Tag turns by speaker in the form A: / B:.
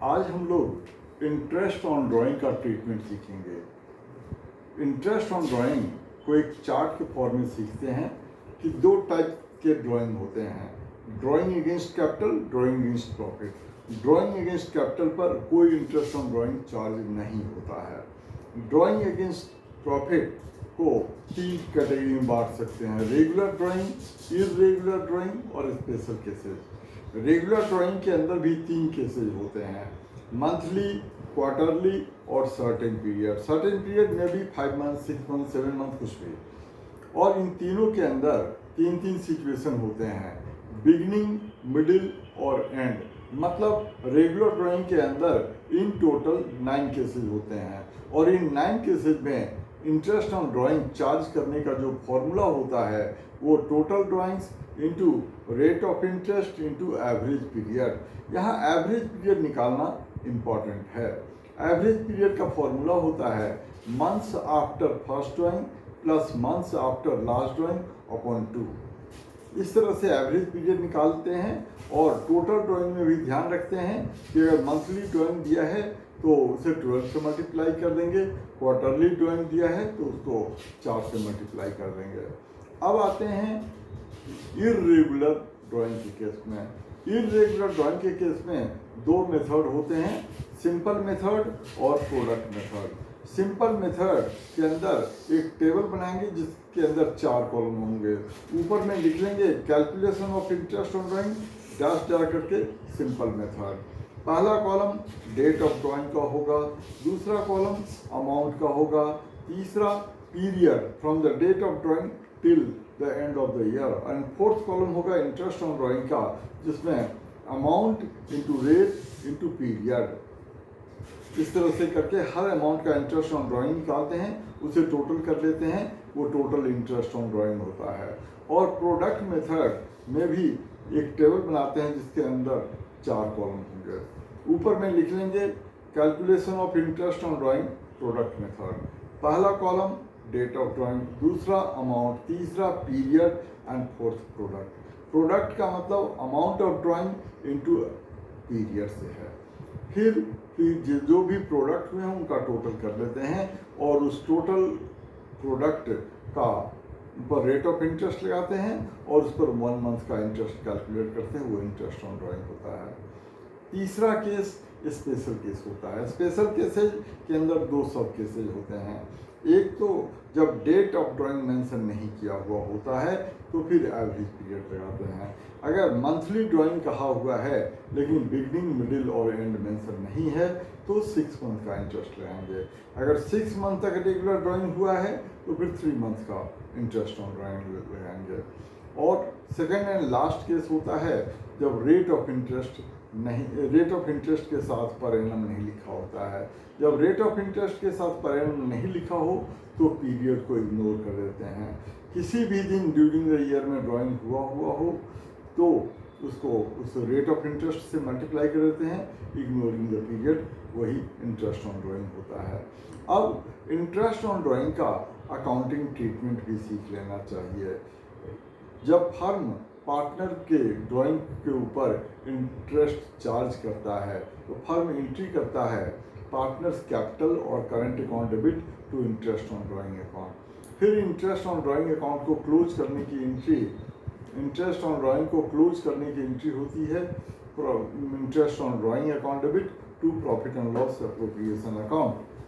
A: आज हम लोग इंटरेस्ट ऑन ड्राइंग का ट्रीटमेंट सीखेंगे। इंटरेस्ट ऑन ड्राइंग को एक चार्ट के फॉर्म में सीखते हैं कि दो टाइप के ड्राइंग होते हैं, drawing against capital, drawing against profit. Drawing against capital पर कोई इंटरेस्ट ऑन ड्राइंग चार्ज नहीं होता है। ड्राइंग अगेंस्ट प्रॉफिट को तीन कैटेगरी में बांट सकते हैं, रेगुलर ड्राइंग, इर्रेगुलर ड्राइंग और स्पेशल केसेस। रेगुलर ड्राइंग के अंदर भी तीन केसेज होते हैं, मंथली, क्वार्टरली और सर्टेन पीरियड। सर्टेन पीरियड में भी 5 मंथ, 6 मंथ, 7 मंथ कुछ भी। और इन तीनों के अंदर तीन तीन सिचुएशन होते हैं, बिगिनिंग, मिडिल और एंड। मतलब रेगुलर ड्राइंग के अंदर इन टोटल 9 केसेज होते हैं और इन 9 केसेज में इंटरेस्ट ऑन ड्राइंग चार्ज करने का जो फॉर्मूला होता है वो total drawings into rate of interest into average period. यहाँ एवरेज पीरियड निकालना इम्पॉर्टेंट है। एवरेज पीरियड का फॉर्मूला होता है months after first drawing plus months after last drawing upon 2। इस तरह से एवरेज पीरियड निकालते हैं और टोटल ड्राइंग में भी ध्यान रखते हैं कि अगर मंथली ड्राइंग दिया है तो उसे 12 से मल्टीप्लाई कर देंगे, क्वार्टरली ड्राइंग दिया है तो उसको 4 से मल्टीप्लाई कर देंगे। अब आते हैं इर्रेगुलर ड्राइंग के केस में। इर्रेगुलर ड्राइंग के केस में दो मेथड होते हैं, सिंपल मेथड और प्रोडक्ट मेथड। सिंपल मेथड के अंदर एक टेबल बनाएंगे जिसके अंदर 4 कॉलम होंगे, ऊपर में लिख लेंगे calculation of interest on drawing dash dash करके सिंपल मेथड। पहला कॉलम डेट ऑफ ड्राइंग का होगा, दूसरा कॉलम अमाउंट का होगा, तीसरा period from the date of drawing till the end of the year, and fourth column होगा इंटरेस्ट ऑन ड्राइंग का जिसमें amount into rate into period. इस तरह से करके हर अमाउंट का इंटरेस्ट ऑन ड्राइंग निकालते हैं, उसे टोटल कर लेते हैं, वो टोटल इंटरेस्ट ऑन ड्राइंग होता है। और प्रोडक्ट मेथड में भी एक टेबल बनाते हैं जिसके अंदर 4 कॉलम होंगे, ऊपर में लिख लेंगे calculation of interest on drawing product method. पहला कॉलम डेट ऑफ ड्राइंग, दूसरा अमाउंट, तीसरा period and fourth product. Product का मतलब amount of drawing into period से है। फिर जो भी प्रोडक्ट में हैं उनका टोटल कर लेते हैं और उस टोटल प्रोडक्ट का ऊपर रेट ऑफ इंटरेस्ट लगाते हैं और उस पर 1 मंथ का इंटरेस्ट कैलकुलेट करते हैं, वो इंटरेस्ट ऑन ड्राइंग होता है। तीसरा केस स्पेशल केस होता है। स्पेशल केसेज के अंदर 2 सब केसेज होते हैं। एक तो जब डेट ऑफ ड्राइंग मेंशन नहीं किया हुआ होता है तो फिर एवरेज पीरियड लगाते हैं। अगर मंथली ड्राइंग कहा हुआ है लेकिन बिगनिंग, मिडिल और एंड मेंशन नहीं है तो 6 मंथ का इंटरेस्ट लगाएंगे। अगर 6 मंथ तक रेगुलर ड्राइंग हुआ है तो फिर 3 मंथ का इंटरेस्ट ऑन ड्राइंग लगाएंगे। और सेकेंड एंड लास्ट केस होता है जब रेट ऑफ इंटरेस्ट के साथ पर एनम नहीं लिखा होता है। जब रेट ऑफ इंटरेस्ट के साथ पर एनम नहीं लिखा हो तो पीरियड को इग्नोर कर देते हैं। किसी भी दिन ड्यूरिंग द ईयर में ड्राइंग हुआ हो तो उसको उस रेट ऑफ इंटरेस्ट से मल्टीप्लाई कर देते हैं, इग्नोरिंग द पीरियड, वही इंटरेस्ट ऑन ड्राइंग होता है। अब इंटरेस्ट ऑन ड्राइंग का अकाउंटिंग ट्रीटमेंट भी सीख लेना चाहिए। जब फर्म पार्टनर के ड्राइंग के ऊपर इंटरेस्ट चार्ज करता है तो फर्म एंट्री करता है पार्टनर्स कैपिटल और current account debit to interest on drawing account. फिर इंटरेस्ट ऑन ड्राइंग अकाउंट को क्लोज करने की एंट्री, इंटरेस्ट ऑन ड्राइंग को क्लोज करने की एंट्री होती है interest on drawing account debit to profit and loss appropriation account.